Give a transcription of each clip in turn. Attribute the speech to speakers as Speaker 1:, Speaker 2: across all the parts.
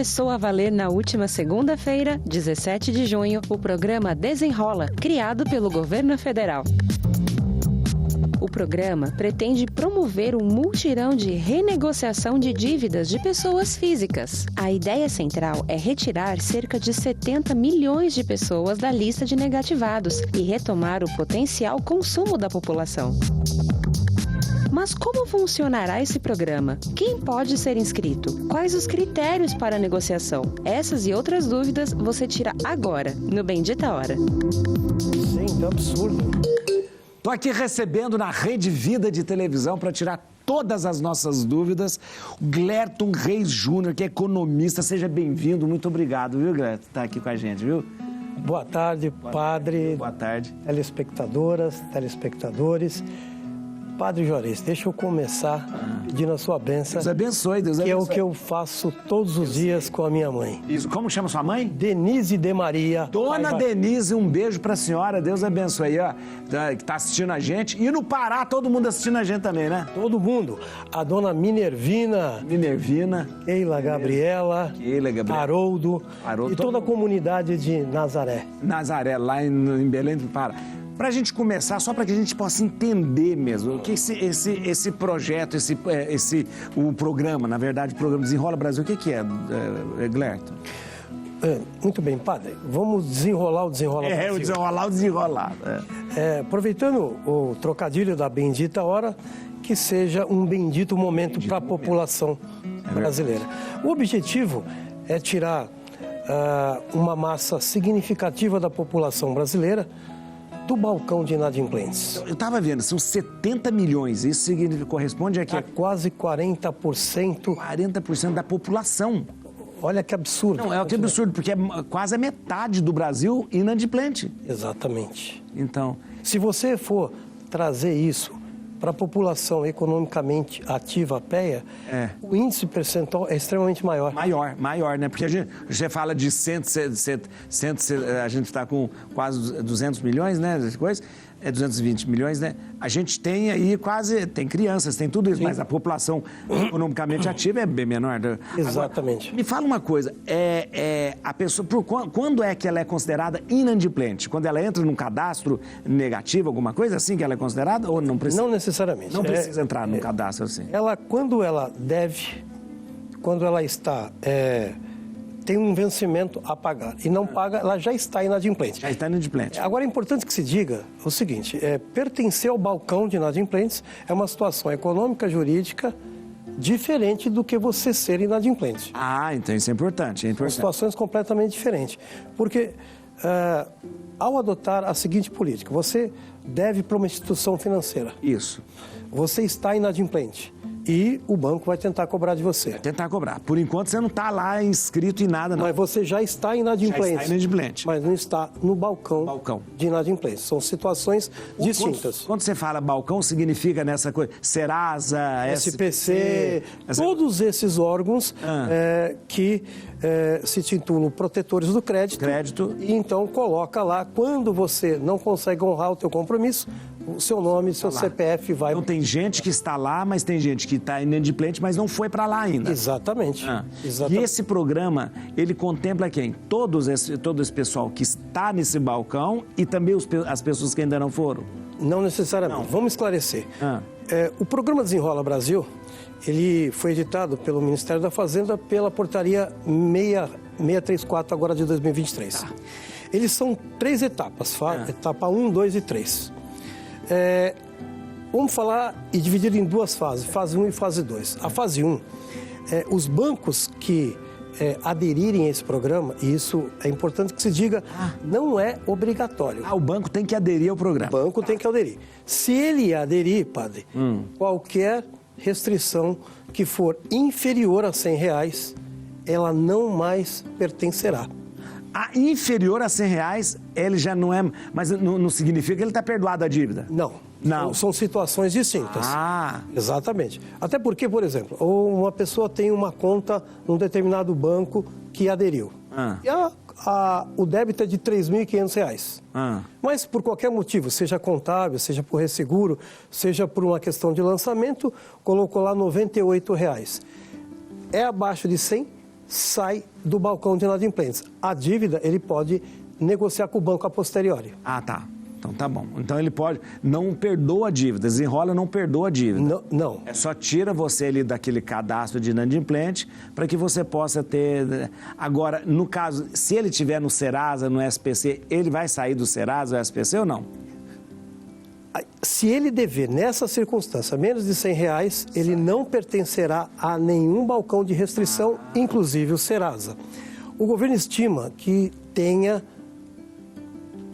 Speaker 1: Começou a valer na última segunda-feira, 17 de junho, o programa Desenrola, criado pelo governo federal. O programa pretende promover um mutirão de renegociação de dívidas de pessoas físicas. A ideia central é retirar cerca de 70 milhões de pessoas da lista de negativados e retomar o potencial consumo da população. Mas como funcionará esse programa? Quem pode ser inscrito? Quais os critérios para a negociação? Essas e outras dúvidas você tira agora, no Bendita Hora.
Speaker 2: Gente, absurdo.
Speaker 3: Estou aqui recebendo na Rede Vida de televisão para tirar todas as nossas dúvidas o Glerton Reis Júnior, que é economista. Seja bem-vindo, muito obrigado, viu, Glerton, por estar aqui com a gente, viu?
Speaker 2: Boa tarde, padre.
Speaker 3: Boa tarde.
Speaker 2: Telespectadoras, telespectadores. Padre Juarez, deixa eu começar pedindo a sua bênção.
Speaker 3: Deus abençoe, Deus abençoe.
Speaker 2: Que é o que eu faço todos os dias com a minha mãe.
Speaker 3: Isso, como chama sua mãe?
Speaker 2: Denise de Maria.
Speaker 3: Dona Denise, um beijo pra senhora, Deus abençoe aí, ó, que tá assistindo a gente. E no Pará, todo mundo assistindo a gente também, né?
Speaker 2: Todo mundo. A dona Minervina. Keila Gabriela. Haroldo. E toda a comunidade de Nazaré.
Speaker 3: Nazaré, lá em Belém do Pará. Para a gente começar, só para que a gente possa entender mesmo o que esse projeto, o programa, na verdade, o programa Desenrola Brasil, o que é, Glerton?
Speaker 2: Muito bem, padre. Vamos desenrolar o Desenrola Brasil.
Speaker 3: O desenrolar.
Speaker 2: Aproveitando o trocadilho da bendita hora, que seja um bendito momento para a população brasileira. O objetivo é tirar uma massa significativa da população brasileira do balcão de inadimplentes.
Speaker 3: Eu estava vendo, são 70 milhões, isso corresponde a
Speaker 2: quase 40%.
Speaker 3: 40% da população.
Speaker 2: Olha que absurdo.
Speaker 3: Não, que absurdo, porque é quase a metade do Brasil inadimplente.
Speaker 2: Exatamente.
Speaker 3: Então,
Speaker 2: se você for trazer isso para a população economicamente ativa, PEA, o índice percentual é extremamente maior.
Speaker 3: Maior, né? Porque você fala de a gente está com quase 200 milhões, né? 220 milhões, né? A gente tem aí tem crianças, tem tudo isso, mas a população economicamente ativa é bem menor.
Speaker 2: Exatamente.
Speaker 3: Agora, me fala uma coisa, a pessoa, quando é que ela é considerada inadimplente? Quando ela entra num cadastro negativo, alguma coisa assim que ela é considerada ou não precisa?
Speaker 2: Não necessariamente.
Speaker 3: Não precisa entrar num cadastro assim.
Speaker 2: Quando ela está... tem um vencimento a pagar e não paga, ela já está inadimplente.
Speaker 3: Já está inadimplente.
Speaker 2: Agora, é importante que se diga o seguinte, pertencer ao balcão de inadimplentes é uma situação econômica, jurídica, diferente do que você ser inadimplente.
Speaker 3: Então isso é importante.
Speaker 2: São situações completamente diferentes. Porque, ao adotar a seguinte política, você deve para uma instituição financeira.
Speaker 3: Isso.
Speaker 2: Você está inadimplente. E o banco vai tentar cobrar de você.
Speaker 3: Vai tentar cobrar. Por enquanto, você não está lá inscrito em nada, não.
Speaker 2: Mas você já está inadimplente.
Speaker 3: Já está inadimplente.
Speaker 2: Mas não está no balcão de inadimplência. São situações distintas.
Speaker 3: Quando você fala balcão, significa nessa coisa? Serasa,
Speaker 2: SPC, todos esses órgãos que se titulam protetores do crédito. E então coloca lá, quando você não consegue honrar o teu compromisso, o seu nome, seu CPF vai...
Speaker 3: Então tem gente que está lá, mas tem gente que está inadimplente, mas não foi para lá ainda.
Speaker 2: Exatamente.
Speaker 3: E esse programa, ele contempla quem? Todo esse pessoal que está nesse balcão e também as pessoas que ainda não foram?
Speaker 2: Não necessariamente. Não. Vamos esclarecer. O programa Desenrola Brasil, ele foi editado pelo Ministério da Fazenda pela portaria 634, agora de 2023. Eles são 3 etapas, etapa 1, 2 e 3. Vamos falar e dividir em 2 fases, fase 1 e fase 2. A fase 1, os bancos que aderirem a esse programa, e isso é importante que se diga, não é obrigatório.
Speaker 3: O banco tem que aderir ao programa.
Speaker 2: O banco tem que aderir. Se ele aderir, padre, qualquer restrição que for inferior a R$100, ela não mais pertencerá.
Speaker 3: Inferior a R$100, ele já não é... Mas não significa que ele está perdoado a dívida?
Speaker 2: Não. São situações distintas. Exatamente. Até porque, por exemplo, uma pessoa tem uma conta num determinado banco que aderiu. E o débito é de R$3.500. Mas por qualquer motivo, seja contábil, seja por resseguro, seja por uma questão de lançamento, colocou lá R$98. É abaixo de 100, sai do balcão de inadimplentes. A dívida ele pode negociar com o banco a posteriori.
Speaker 3: Ah, tá. Então tá bom. Então ele pode, não perdoa a dívida, desenrola, não perdoa a dívida.
Speaker 2: Não.
Speaker 3: É só tira você ali daquele cadastro de inadimplente para que você possa ter... Agora, no caso, se ele tiver no Serasa, no SPC, ele vai sair do Serasa, do SPC ou não?
Speaker 2: Se ele dever, nessa circunstância, menos de R$100, ele não pertencerá a nenhum balcão de restrição, inclusive o Serasa. O governo estima que tenha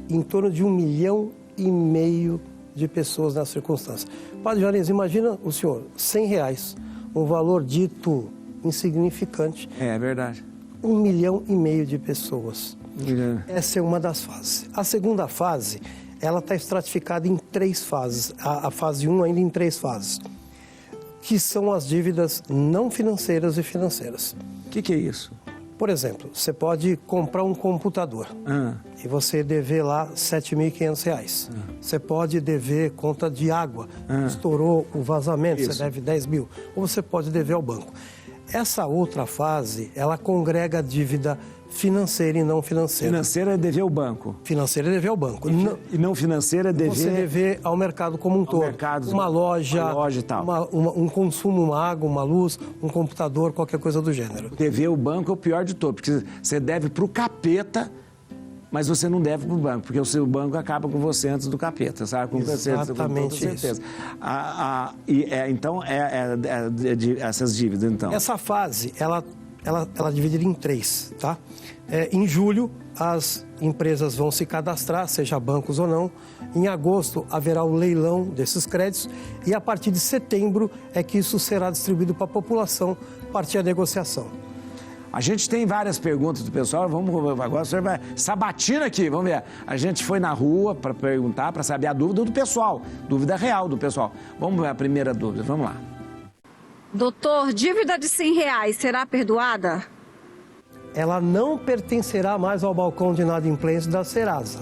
Speaker 2: em torno de 1,5 milhão de pessoas nessa circunstância. Padre Juarez, imagina o senhor, R$100, um valor dito insignificante.
Speaker 3: É verdade.
Speaker 2: 1,5 milhão de pessoas. Essa é uma das fases. A segunda fase, ela está estratificada em 3 fases. A fase 1 ainda em 3 fases, que são as dívidas não financeiras e financeiras.
Speaker 3: O que é isso?
Speaker 2: Por exemplo, você pode comprar um computador e você dever lá R$7.500. Você pode dever conta de água, estourou o vazamento, isso. Você deve 10 mil. Ou você pode dever ao banco. Essa outra fase, ela congrega a dívida financeira e não financeira.
Speaker 3: Financeira é dever ao banco.
Speaker 2: Financeira é dever ao banco.
Speaker 3: E não financeira é dever...
Speaker 2: Você dever ao mercado como um todo.
Speaker 3: Mercado,
Speaker 2: uma loja
Speaker 3: e tal.
Speaker 2: Um consumo, uma água, uma luz, um computador, qualquer coisa do gênero.
Speaker 3: Dever ao banco é o pior de todo, porque você deve para o capeta, mas você não deve para o banco, porque o seu banco acaba com você antes do capeta, sabe? Com
Speaker 2: exatamente
Speaker 3: com certeza. Então, essas dívidas, então.
Speaker 2: Essa fase, ela dividida em 3, tá? Em julho, as empresas vão se cadastrar, seja bancos ou não. Em agosto, haverá o leilão desses créditos. E a partir de setembro é que isso será distribuído para a população, a partir da negociação.
Speaker 3: A gente tem várias perguntas do pessoal, agora o senhor vai... Sabatina aqui, vamos ver. A gente foi na rua para perguntar, para saber a dúvida do pessoal, dúvida real do pessoal. Vamos ver a primeira dúvida, vamos lá.
Speaker 4: Doutor, dívida de R$100 será perdoada?
Speaker 2: Ela não pertencerá mais ao balcão de inadimplência da Serasa.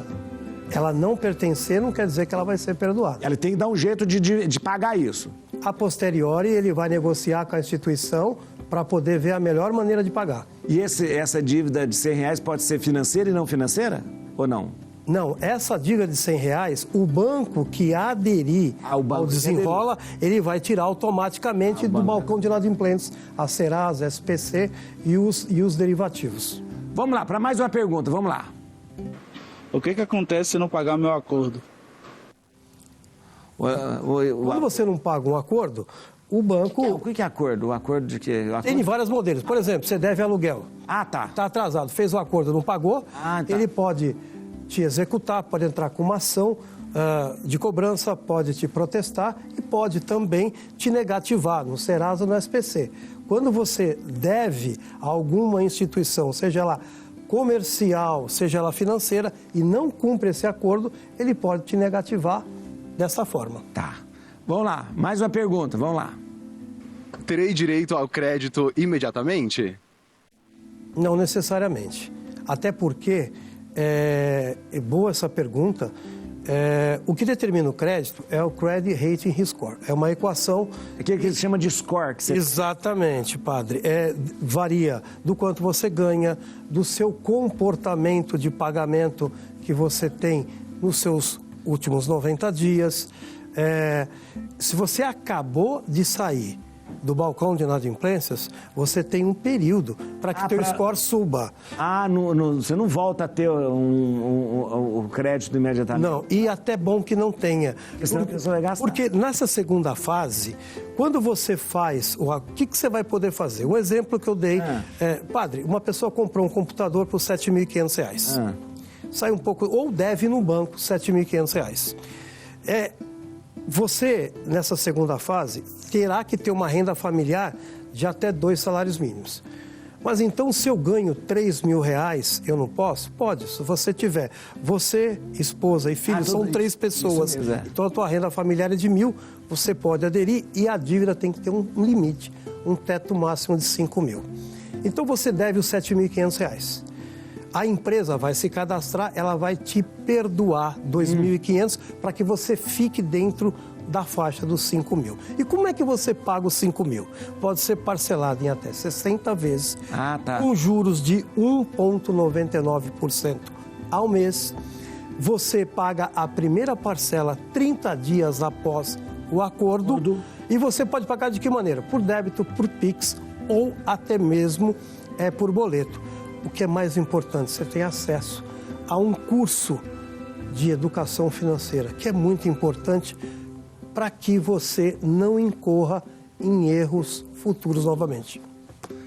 Speaker 2: Ela não pertencer não quer dizer que ela vai ser perdoada.
Speaker 3: Ela tem que dar um jeito de pagar isso.
Speaker 2: A posteriori, ele vai negociar com a instituição para poder ver a melhor maneira de pagar.
Speaker 3: E essa dívida de R$100 pode ser financeira e não financeira? Ou não?
Speaker 2: Não, essa dívida de R$100, o banco que aderir ao desenrola, ele vai tirar automaticamente do balcão de inadimplentes, a Serasa, a SPC e os derivativos.
Speaker 3: Vamos lá, para mais uma pergunta, vamos lá.
Speaker 5: O que acontece se não pagar meu acordo?
Speaker 2: Quando você não paga um acordo, o banco...
Speaker 3: O que é acordo? O acordo de quê?
Speaker 2: Tem vários modelos. Por exemplo, você deve aluguel.
Speaker 3: Ah, tá.
Speaker 2: Está atrasado, fez o acordo, não pagou, ele pode te executar, pode entrar com uma ação de cobrança, pode te protestar e pode também te negativar no Serasa ou no SPC. Quando você deve a alguma instituição, seja ela comercial, seja ela financeira, e não cumpre esse acordo, ele pode te negativar dessa forma.
Speaker 3: Tá. Vamos lá, mais uma pergunta, vamos lá.
Speaker 6: Terei direito ao crédito imediatamente?
Speaker 2: Não necessariamente. Até porque... É boa essa pergunta. O que determina o crédito é o Credit Rating Score. É uma equação...
Speaker 3: Aquilo que se chama de score. Que você...
Speaker 2: Exatamente, padre. Varia do quanto você ganha, do seu comportamento de pagamento que você tem nos seus últimos 90 dias. Se você acabou de sair do balcão de inadimplências, você tem um período para que teu score suba.
Speaker 3: Você não volta a ter o crédito imediatamente?
Speaker 2: Não, e até bom que não tenha. Porque nessa segunda fase, quando você faz, o que você vai poder fazer? Um exemplo que eu dei, padre, uma pessoa comprou um computador por R$7.500. Sai um pouco, ou deve no banco R$7.500. Você, nessa segunda fase, terá que ter uma renda familiar de até 2 salários mínimos. Mas então, se eu ganho R$3.000, eu não posso? Pode, se você tiver. Você, esposa e filho, são 3 pessoas. Então, a tua renda familiar é de 1.000, você pode aderir e a dívida tem que ter um limite, um teto máximo de 5.000. Então, você deve os R$7.500. A empresa vai se cadastrar, ela vai te perdoar R$2.500 para que você fique dentro da faixa dos 5 mil. E como é que você paga os 5 mil? Pode ser parcelado em até 60 vezes, com juros de 1,99% ao mês. Você paga a primeira parcela 30 dias após o acordo. E você pode pagar de que maneira? Por débito, por Pix ou até mesmo por boleto. O que é mais importante, você tem acesso a um curso de educação financeira, que é muito importante para que você não incorra em erros futuros novamente.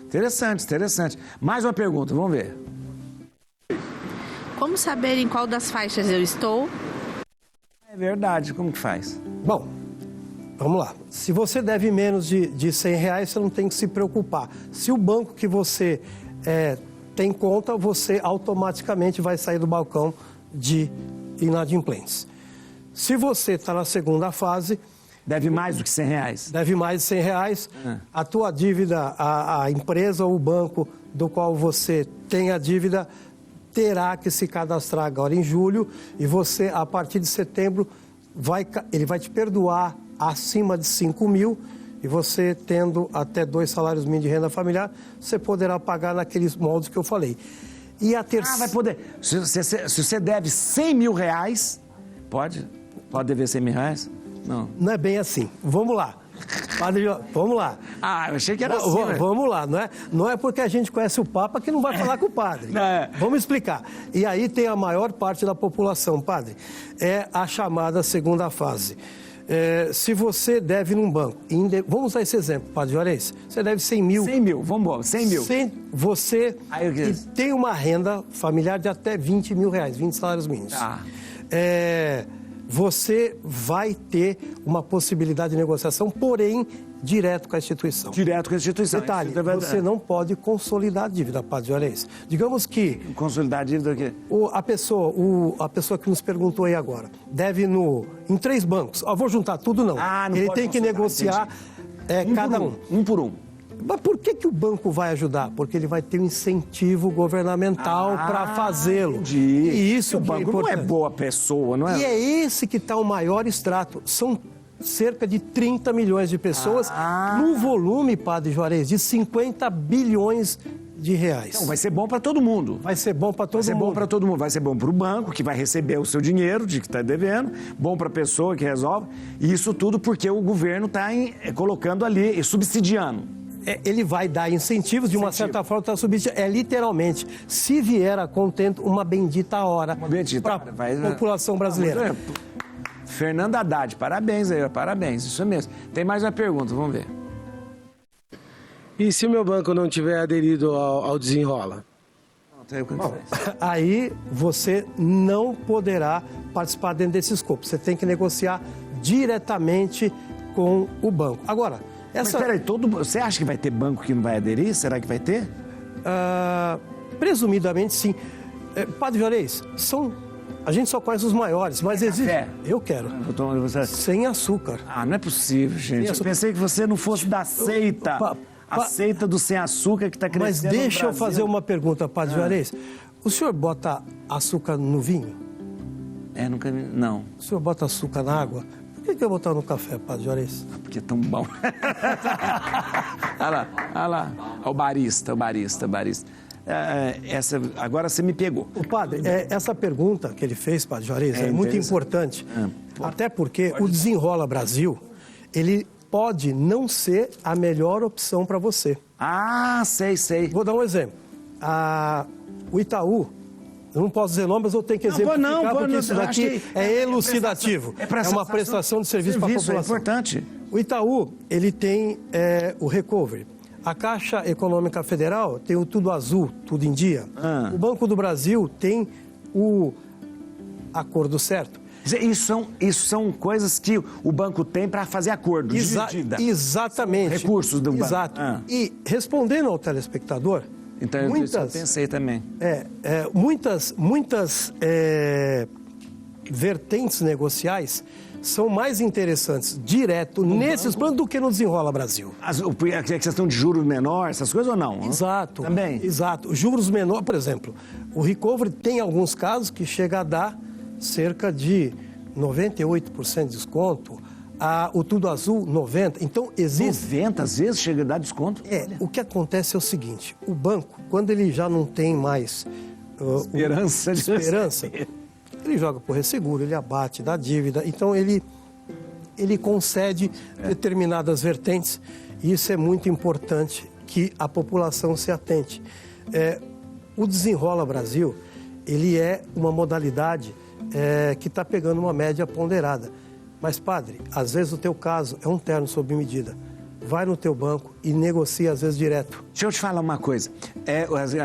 Speaker 3: Interessante, interessante. Mais uma pergunta, vamos ver.
Speaker 7: Como saber em qual das faixas eu estou?
Speaker 3: É verdade, como que faz?
Speaker 2: Bom, vamos lá. Se você deve menos de R$100, você não tem que se preocupar. Se o banco que você tem conta, você automaticamente vai sair do balcão de inadimplentes. Se você está na segunda fase...
Speaker 3: Deve mais do que R$100?
Speaker 2: Deve mais de R$100. A tua dívida, a empresa ou o banco do qual você tem a dívida, terá que se cadastrar agora em julho e você, a partir de setembro, ele vai te perdoar acima de 5 mil e você, tendo até 2 salários mínimos de renda familiar, você poderá pagar naqueles moldes que eu falei. E a terceira...
Speaker 3: vai poder. Se você deve R$100 mil, pode dever R$100 mil? Não.
Speaker 2: Não é bem assim. Vamos lá. Padre, vamos lá.
Speaker 3: Eu achei que era assim.
Speaker 2: Vamos lá, não é porque a gente conhece o Papa que não vai falar com o padre. Vamos explicar. E aí tem a maior parte da população, padre. É a chamada segunda fase. Se você deve num banco, vamos usar esse exemplo, padre Juarez, você deve 100 mil.
Speaker 3: 100 mil, vamos embora, 100 mil.
Speaker 2: Você tem uma renda familiar de até R$20 mil, 20 salários mínimos. Você vai ter uma possibilidade de negociação, porém, direto com a instituição.
Speaker 3: Direto com a instituição.
Speaker 2: Detalhe, você não pode consolidar a dívida, padre Juarez. Digamos que...
Speaker 3: Consolidar a dívida o quê?
Speaker 2: A pessoa que nos perguntou aí agora, deve em 3 bancos. Vou juntar tudo, não. Ele tem que negociar cada um.
Speaker 3: Um por um.
Speaker 2: Mas por que o banco vai ajudar? Porque ele vai ter um incentivo governamental para fazê-lo. E isso
Speaker 3: o banco não é boa pessoa, não é?
Speaker 2: E é esse que está o maior extrato. São cerca de 30 milhões de pessoas num volume, padre Juarez, de 50 bilhões de reais.
Speaker 3: Então vai ser bom para todo mundo.
Speaker 2: Vai ser bom para todo mundo.
Speaker 3: Vai ser bom para todo mundo. Vai ser bom para o banco, que vai receber o seu dinheiro de que está devendo. Bom para a pessoa que resolve. E isso tudo porque o governo está colocando ali, subsidiando.
Speaker 2: Ele vai dar incentivos, de uma certa forma, está subsidiando. Literalmente, se vier a contento, uma bendita hora para a população brasileira.
Speaker 3: Fernando Haddad, parabéns aí, parabéns, isso mesmo. Tem mais uma pergunta, vamos ver.
Speaker 8: E se o meu banco não tiver aderido ao Desenrola?
Speaker 2: Aí você não poderá participar dentro desse escopo. Você tem que negociar diretamente com o banco. Agora...
Speaker 3: Mas peraí, você acha que vai ter banco que não vai aderir? Será que vai ter?
Speaker 2: Presumidamente, sim. Padre Juarez, a gente só conhece os maiores, mas existe... Eu quero. Sem açúcar.
Speaker 3: Não é possível, gente. Eu pensei que você não fosse da seita. A seita do sem açúcar que está crescendo.
Speaker 2: Mas deixa eu fazer uma pergunta, Padre Juarez. O senhor bota açúcar no vinho?
Speaker 3: Não.
Speaker 2: O senhor bota açúcar na água? Por que eu vou botar no café, padre Juarez?
Speaker 3: Porque é tão bom. Olha lá. O barista. Agora você me pegou.
Speaker 2: O padre, essa pergunta que ele fez, padre Juarez, é muito importante. Até porque o Desenrola Brasil, ele pode não ser a melhor opção para você.
Speaker 3: Sei.
Speaker 2: Vou dar um exemplo. O Itaú... Eu não posso dizer nome, mas eu tenho que exemplificar, porque isso daqui é elucidativo. É uma prestação de serviço para a população.
Speaker 3: É importante.
Speaker 2: O Itaú, ele tem o Recovery. A Caixa Econômica Federal tem o Tudo Azul, Tudo em Dia. O Banco do Brasil tem o Acordo Certo.
Speaker 3: Isso são coisas que o banco tem para fazer acordo, dividida.
Speaker 2: Exatamente.
Speaker 3: São recursos do banco.
Speaker 2: Exato. E respondendo ao telespectador...
Speaker 3: Então, eu pensei também.
Speaker 2: Muitas vertentes negociais são mais interessantes direto nesses planos do que no Desenrola Brasil.
Speaker 3: A questão de juros menor, essas coisas ou não?
Speaker 2: Exato.
Speaker 3: Também?
Speaker 2: Exato. Juros menor, por exemplo, o Recovery tem alguns casos que chega a dar cerca de 98% de desconto O Tudo Azul, 90. Então, existe...
Speaker 3: 90, às vezes, chega a dar desconto?
Speaker 2: O que acontece é o seguinte, o banco, quando ele já não tem mais... esperança, ele joga por resseguro, ele abate da dívida, então ele concede determinadas vertentes, e isso é muito importante que a população se atente. O Desenrola Brasil, ele é uma modalidade que está pegando uma média ponderada. Mas, padre, às vezes o teu caso é um terno sob medida. Vai no teu banco e negocia, às vezes, direto.
Speaker 3: Deixa eu te falar uma coisa.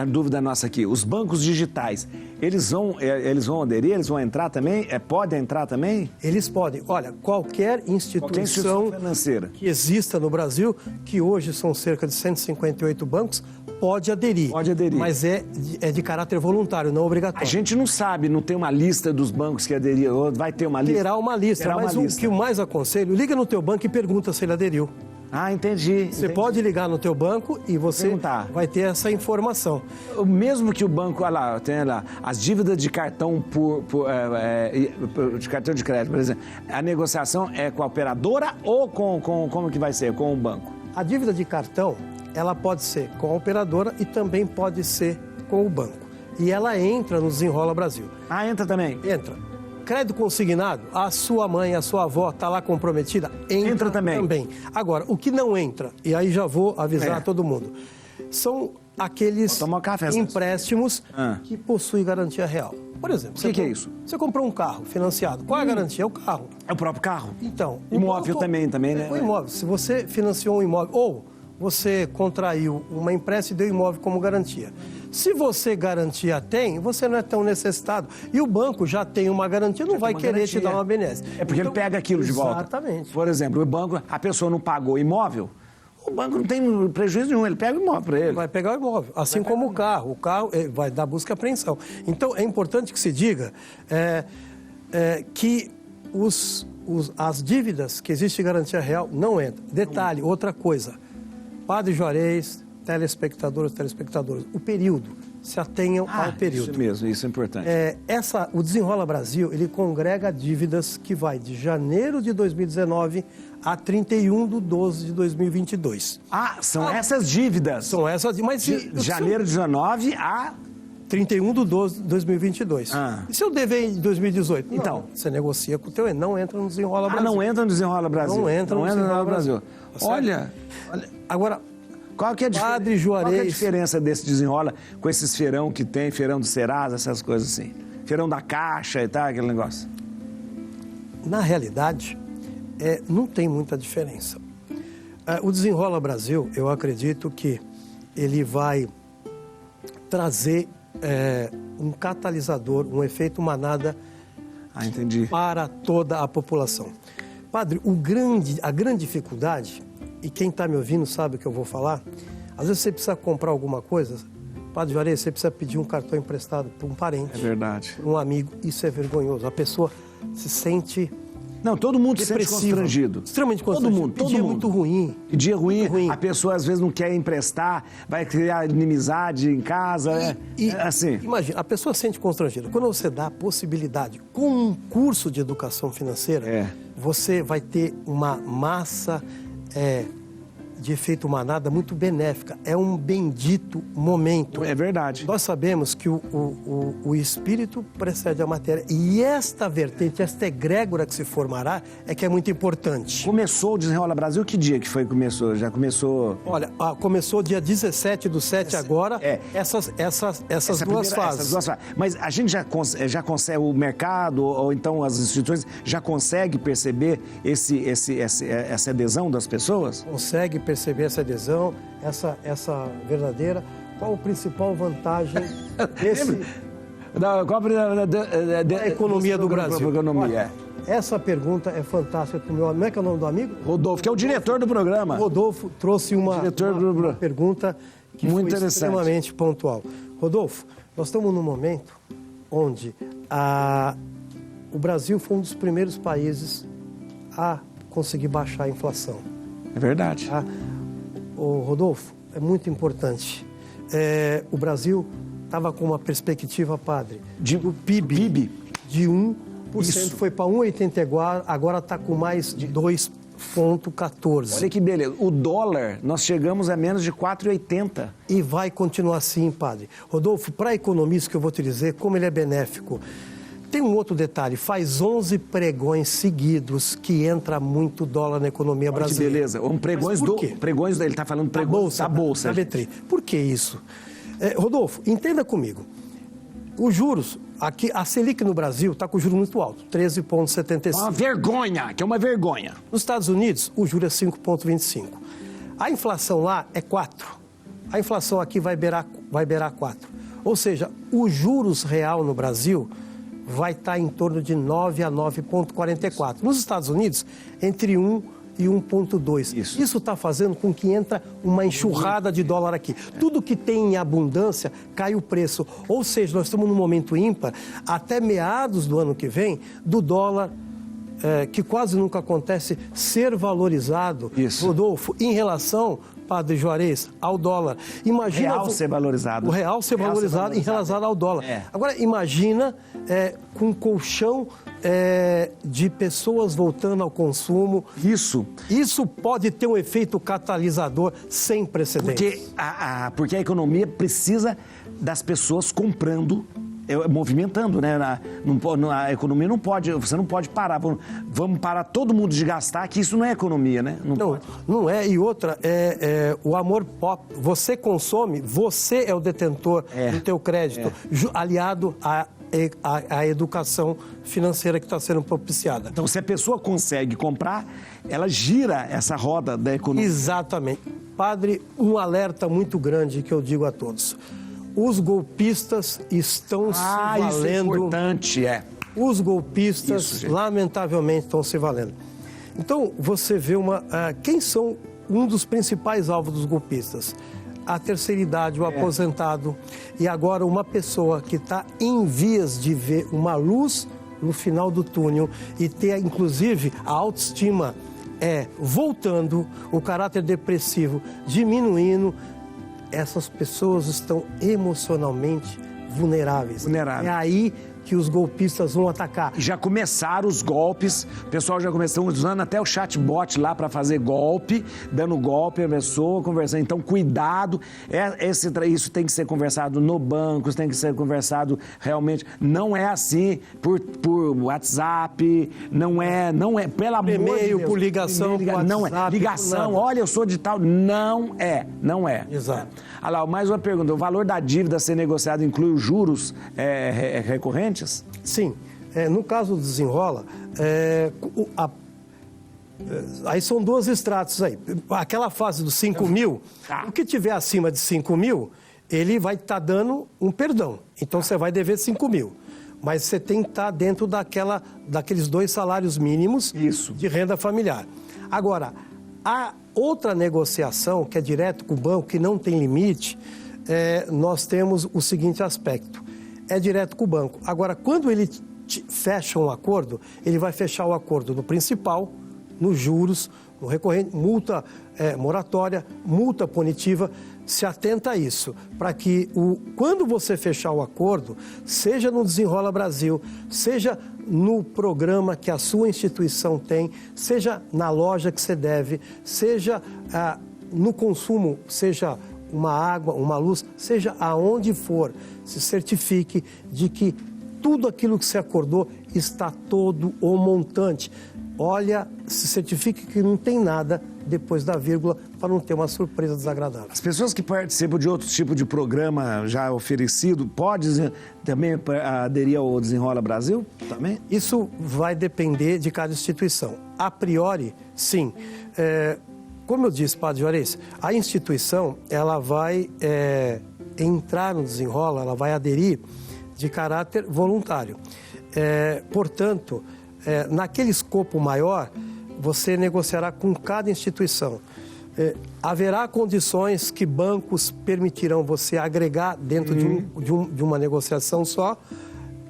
Speaker 3: A dúvida nossa aqui. Os bancos digitais, eles vão aderir? Eles vão entrar também? Podem entrar também?
Speaker 2: Eles podem. Olha, qualquer instituição
Speaker 3: financeira
Speaker 2: que exista no Brasil, que hoje são cerca de 158 bancos, pode aderir.
Speaker 3: Pode aderir.
Speaker 2: Mas é de caráter voluntário, não obrigatório.
Speaker 3: A gente não sabe, não tem uma lista dos bancos que aderiram. Vai ter uma lista?
Speaker 2: Terá uma lista, mas o que eu mais aconselho, liga no teu banco e pergunta se ele aderiu.
Speaker 3: Ah, entendi.
Speaker 2: Você pode ligar no teu banco e você vai ter essa informação.
Speaker 3: Mesmo que o banco, olha lá, tem lá, as dívidas de cartão de cartão de crédito, por exemplo, a negociação é com a operadora ou como que vai ser? Com o banco?
Speaker 2: A dívida de cartão, ela pode ser com a operadora e também pode ser com o banco. E ela entra no Desenrola Brasil.
Speaker 3: Ah, entra também?
Speaker 2: Entra. Crédito consignado, a sua mãe, a sua avó está lá comprometida? Entra também. Agora, o que não entra, e aí já vou avisar todo mundo, são aqueles empréstimos que possuem garantia real. Por exemplo,
Speaker 3: o que é isso?
Speaker 2: Você comprou um carro financiado. Qual é a garantia? É o carro.
Speaker 3: É o próprio carro?
Speaker 2: Então.
Speaker 3: Imóvel também, né?
Speaker 2: O imóvel. Se você financiou um imóvel, ou você contraiu uma empréstimo e deu imóvel como garantia. Se você garantia tem, você não é tão necessitado. E o banco já tem uma garantia, não vai querer te dar uma benesse.
Speaker 3: É porque ele pega aquilo de volta.
Speaker 2: Exatamente.
Speaker 3: Por exemplo, o banco, a pessoa não pagou imóvel, o banco não tem prejuízo nenhum, ele pega o imóvel para ele.
Speaker 2: Vai pegar o imóvel, assim como o carro. O carro vai dar busca e apreensão. Então, é importante que se diga que as dívidas que existe garantia real não entram. Detalhe, outra coisa. Padre Juarez, telespectadoras, o período, se atenham ao período.
Speaker 3: Isso mesmo, isso é importante.
Speaker 2: O Desenrola Brasil, ele congrega dívidas que vai de janeiro de 2019 a 31/12 de 2022.
Speaker 3: São essas dívidas?
Speaker 2: São essas dívidas.
Speaker 3: De janeiro de 19 a...
Speaker 2: 31/12 de 2022. E se eu dever em 2018? Então, você negocia com o teu, não entra no Desenrola Brasil.
Speaker 3: Não entra no Desenrola Brasil.
Speaker 2: Não entra no Desenrola Brasil.
Speaker 3: Olha,
Speaker 2: agora,
Speaker 3: qual que é
Speaker 2: Padre Juarez...
Speaker 3: Qual que é a diferença desse Desenrola com esses feirão que tem, feirão do Serasa, essas coisas assim? Feirão da Caixa e tal, aquele negócio.
Speaker 2: Na realidade, não tem muita diferença. O Desenrola Brasil, eu acredito que ele vai trazer um catalisador, um efeito manada para toda a população. Padre, a grande dificuldade, e quem está me ouvindo sabe o que eu vou falar, às vezes você precisa comprar alguma coisa, Padre Juarez, você precisa pedir um cartão emprestado para um parente.
Speaker 3: É verdade.
Speaker 2: Um amigo, isso é vergonhoso. A pessoa se sente...
Speaker 3: Não, todo mundo se sente constrangido.
Speaker 2: Extremamente constrangido.
Speaker 3: Todo mundo.
Speaker 2: Muito ruim.
Speaker 3: Dia ruim. A pessoa às vezes não quer emprestar, vai criar inimizade em casa. Assim.
Speaker 2: Imagina, a pessoa se sente constrangida. Quando você dá a possibilidade, com um curso de educação financeira, você vai ter uma massa de efeito manada muito benéfica. É um bendito momento.
Speaker 3: É verdade.
Speaker 2: Nós sabemos que o espírito precede a matéria. E esta vertente, esta egrégora que se formará, é que é muito importante.
Speaker 3: Começou o Desenrola Brasil? Que dia que foi que começou? Já começou?
Speaker 2: Olha, começou dia 17/7 agora, essas duas fases.
Speaker 3: Mas a gente já consegue, o mercado ou então as instituições já consegue perceber essa adesão das pessoas?
Speaker 2: Consegue perceber essa adesão, essa verdadeira. Qual a principal vantagem
Speaker 3: da
Speaker 2: economia do Brasil?
Speaker 3: Olha,
Speaker 2: essa pergunta é fantástica. Como é que é o nome do amigo?
Speaker 3: Rodolfo, que é o diretor do programa.
Speaker 2: Rodolfo trouxe uma pergunta que
Speaker 3: muito
Speaker 2: foi extremamente pontual. Rodolfo, nós estamos num momento onde o Brasil foi um dos primeiros países a conseguir baixar a inflação.
Speaker 3: É verdade.
Speaker 2: Rodolfo, é muito importante. O Brasil estava com uma perspectiva, padre, do PIB de 1
Speaker 3: Isso.
Speaker 2: Foi para 1,80, agora está com mais de 2,14.
Speaker 3: Olha que beleza. O dólar, nós chegamos a menos de 4,80.
Speaker 2: E vai continuar assim, padre. Rodolfo, para economista que eu vou te dizer, como ele é benéfico. Tem um outro detalhe, faz 11 pregões seguidos que entra muito dólar na economia brasileira.
Speaker 3: Beleza. Ele está falando pregões da Bolsa.
Speaker 2: Da B3. Por que isso? Rodolfo, entenda comigo. Os juros, aqui, a Selic no Brasil está com o juro muito alto, 13,75.
Speaker 3: Uma vergonha, que é uma vergonha.
Speaker 2: Nos Estados Unidos, o juro é 5,25. A inflação lá é 4. A inflação aqui vai beirar 4. Ou seja, os juros real no Brasil vai estar em torno de 9 a 9,44. Nos Estados Unidos, entre 1 e 1,2. Isso está fazendo com que entra uma enxurrada de dólar aqui. Tudo que tem em abundância, cai o preço. Ou seja, nós estamos num momento ímpar, até meados do ano que vem, do dólar, que quase nunca acontece, ser valorizado, Rodolfo, em relação, Padre Juarez, ao dólar. Imagina
Speaker 3: o real ser valorizado.
Speaker 2: O real ser valorizado em relação ao dólar. Agora, imagina com um colchão de pessoas voltando ao consumo. Isso pode ter um efeito catalisador sem precedentes.
Speaker 3: Porque a economia precisa das pessoas comprando, movimentando, né? A economia não pode, você não pode parar. Vamos parar todo mundo de gastar, que isso não é economia, né?
Speaker 2: Não é. E outra, o amor pop. Você consome, você é o detentor do teu crédito, aliado à educação financeira que está sendo propiciada.
Speaker 3: Então, se a pessoa consegue comprar, ela gira essa roda da economia.
Speaker 2: Exatamente. Padre, um alerta muito grande que eu digo a todos. Os golpistas estão se valendo.
Speaker 3: Isso é importante,
Speaker 2: Os golpistas, lamentavelmente, estão se valendo. Então, você vê quem são um dos principais alvos dos golpistas? A terceira idade, o aposentado, e agora uma pessoa que está em vias de ver uma luz no final do túnel e ter, inclusive, a autoestima voltando, o caráter depressivo diminuindo. Essas pessoas estão emocionalmente vulneráveis. É aí que os golpistas vão atacar.
Speaker 3: Já começaram os golpes, o pessoal já começou usando até o chatbot lá para fazer golpe, dando golpe à pessoa, conversando. Então, cuidado, isso tem que ser conversado no banco, tem que ser conversado realmente. Não é assim por WhatsApp, não é, pelo amor de Deus.
Speaker 2: Por ligação, por WhatsApp,
Speaker 3: não é. Ligação, olha, eu sou de tal, não é.
Speaker 2: Exato.
Speaker 3: Olha lá, mais uma pergunta, o valor da dívida a ser negociado inclui os juros recorrentes?
Speaker 2: Sim. No caso do Desenrola, aí são 2 extratos aí. Aquela fase dos 5 mil, o que tiver acima de 5 mil, ele vai estar dando um perdão. Então, você vai dever 5 mil. Mas você tem que estar dentro daqueles 2 salários mínimos de renda familiar. Agora, a outra negociação, que é direto com o banco, que não tem limite, nós temos o seguinte aspecto. É direto com o banco. Agora, quando ele fecha um acordo, ele vai fechar o acordo no principal, nos juros, no recorrente, multa moratória, multa punitiva. Se atenta a isso, para que quando você fechar o acordo, seja no Desenrola Brasil, seja no programa que a sua instituição tem, seja na loja que você deve, seja no consumo, seja uma água, uma luz, seja aonde for, se certifique de que tudo aquilo que você acordou está todo o montante. Olha, se certifique que não tem nada depois da vírgula, para não ter uma surpresa desagradável.
Speaker 3: As pessoas que participam de outro tipo de programa já oferecido, podem também aderir ao Desenrola Brasil? Também?
Speaker 2: Isso vai depender de cada instituição. A priori, sim. Como eu disse, Padre Juarez, a instituição ela vai entrar no Desenrola, ela vai aderir de caráter voluntário. Portanto, naquele escopo maior, você negociará com cada instituição. Haverá condições que bancos permitirão você agregar dentro de uma negociação só,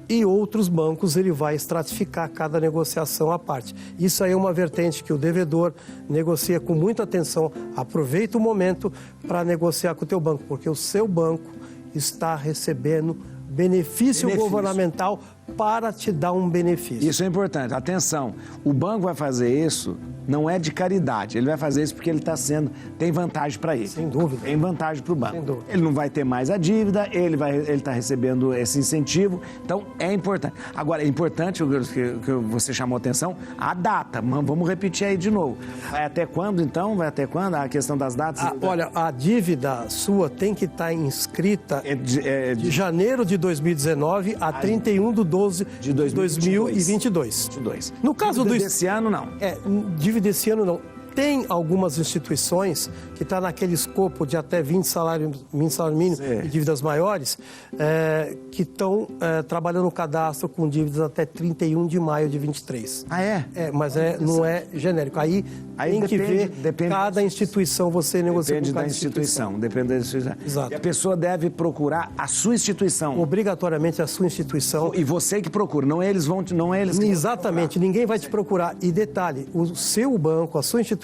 Speaker 2: e outros bancos ele vai estratificar cada negociação à parte. Isso aí é uma vertente que o devedor negocia com muita atenção. Aproveita o momento para negociar com o teu banco, porque o seu banco está recebendo benefício governamental para te dar um benefício.
Speaker 3: Isso é importante. Atenção, o banco vai fazer isso, não é de caridade. Ele vai fazer isso porque ele tem vantagem para ele.
Speaker 2: Sem dúvida.
Speaker 3: Tem vantagem para o banco.
Speaker 2: Sem dúvida.
Speaker 3: Ele não vai ter mais a dívida, ele está recebendo esse incentivo. Então, é importante. Agora, é importante, que você chamou atenção, a data. Vamos repetir aí de novo. Vai até quando, então? Vai até quando? A questão das datas?
Speaker 2: Olha, a dívida sua tem que estar inscrita de janeiro de 2019 a 31/12 de 2022. No caso
Speaker 3: desse ano, não.
Speaker 2: Dívida desse ano, não. Tem algumas instituições que estão naquele escopo de até 20 salários mínimos e dívidas maiores, que estão trabalhando no cadastro com dívidas até 31 de maio de 23.
Speaker 3: Ah, é?
Speaker 2: Mas não é genérico. Aí tem que ver cada instituição, você negocia com cada instituição.
Speaker 3: Depende da instituição.
Speaker 2: Exato.
Speaker 3: E a pessoa deve procurar a sua instituição.
Speaker 2: Obrigatoriamente a sua instituição.
Speaker 3: E você que procura, não eles vão...
Speaker 2: Exatamente, ninguém vai te procurar. E detalhe, o seu banco, a sua instituição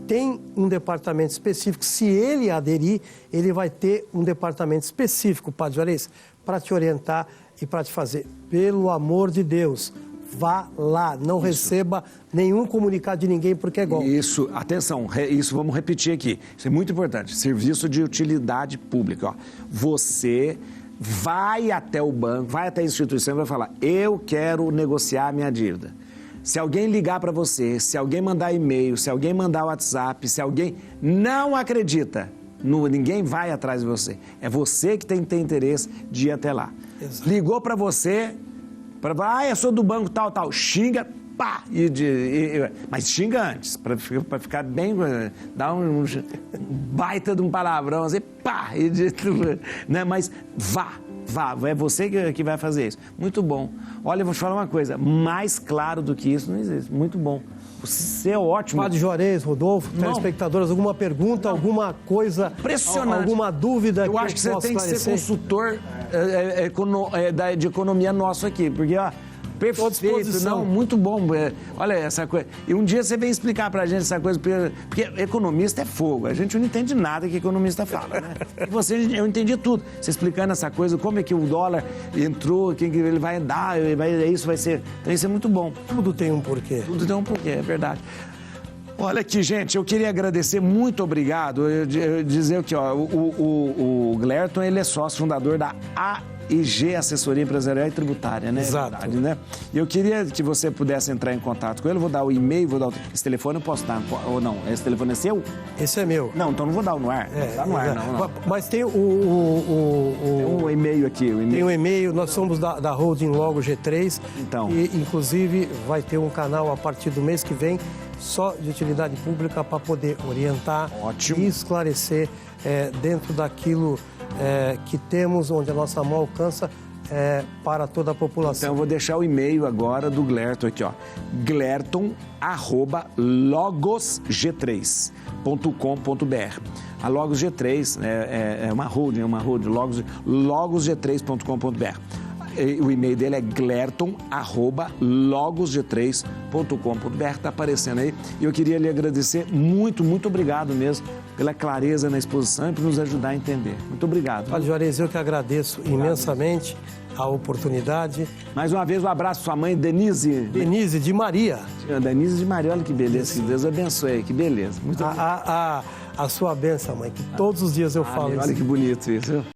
Speaker 2: tem um departamento específico. Se ele aderir, ele vai ter um departamento específico, Padre Juarez, para te orientar e para te fazer. Pelo amor de Deus, vá lá, não receba nenhum comunicado de ninguém porque é golpe.
Speaker 3: Isso, atenção, isso vamos repetir aqui. Isso é muito importante. Serviço de utilidade pública. Ó. Você vai até o banco, vai até a instituição e vai falar: eu quero negociar a minha dívida. Se alguém ligar para você, se alguém mandar e-mail, se alguém mandar WhatsApp, se alguém não acredita, ninguém vai atrás de você. É você que tem que ter interesse de ir até lá.
Speaker 2: Exato.
Speaker 3: Ligou para você, eu sou do banco tal, xinga, pá! Mas xinga antes, para ficar bem, dá um baita de um palavrão, assim, pá! Né? Mas vá, é você que vai fazer isso. Muito bom. Olha, eu vou te falar uma coisa, mais claro do que isso não existe. Muito bom. Você é ótimo.
Speaker 2: Padre Juarez, Rodolfo, telespectadores, alguma pergunta, alguma coisa,
Speaker 3: impressionante,
Speaker 2: alguma dúvida?
Speaker 3: Eu acho que você tem que ser consultor de economia nosso aqui, porque, ó, perfeito, não, muito bom. Olha essa coisa. E um dia você vem explicar pra gente essa coisa, porque economista é fogo. A gente não entende nada que economista fala, né? E eu entendi tudo. Você explicando essa coisa, como é que o dólar entrou, quem ele vai dar, isso vai ser. Então isso é muito bom.
Speaker 2: Tudo tem um porquê.
Speaker 3: Tudo tem um porquê, é verdade. Olha aqui, gente, eu queria agradecer, muito obrigado. Eu dizer aqui, ó, o Glerton, ele é sócio fundador da AIG Assessoria Empresarial e Tributária, né?
Speaker 2: Exato.
Speaker 3: É verdade, né? E eu queria que você pudesse entrar em contato com ele, vou dar o e-mail, esse telefone eu posso dar, ou não? Esse telefone é seu?
Speaker 2: Esse é meu.
Speaker 3: Não, então não vou dar no ar. Não dá no ar, não.
Speaker 2: Mas tem
Speaker 3: tem um e-mail aqui.
Speaker 2: Tem um e-mail, nós somos da Holding Logo G3.
Speaker 3: Então.
Speaker 2: E, inclusive, vai ter um canal a partir do mês que vem, só de utilidade pública, para poder orientar e esclarecer dentro daquilo que temos, onde a nossa mão alcança, para toda a população.
Speaker 3: Então eu vou deixar o e-mail agora do Glerton aqui, ó. glerton@logosg3.com.br. A Logos G3 é uma holding, logosg3.com.br. O e-mail dele é glerton@logosg3.com.br. Está aparecendo aí. E eu queria lhe agradecer muito, muito obrigado mesmo pela clareza na exposição e por nos ajudar a entender. Muito obrigado.
Speaker 2: Padre Juarez, eu que agradeço imensamente a oportunidade.
Speaker 3: Mais uma vez, um abraço à sua mãe, Denise.
Speaker 2: Denise de Maria.
Speaker 3: Denise de Maria, olha que beleza. Que Deus abençoe, que beleza. Muito
Speaker 2: a sua bênção, mãe, que todos os dias eu falo isso.
Speaker 3: Olha que bonito isso.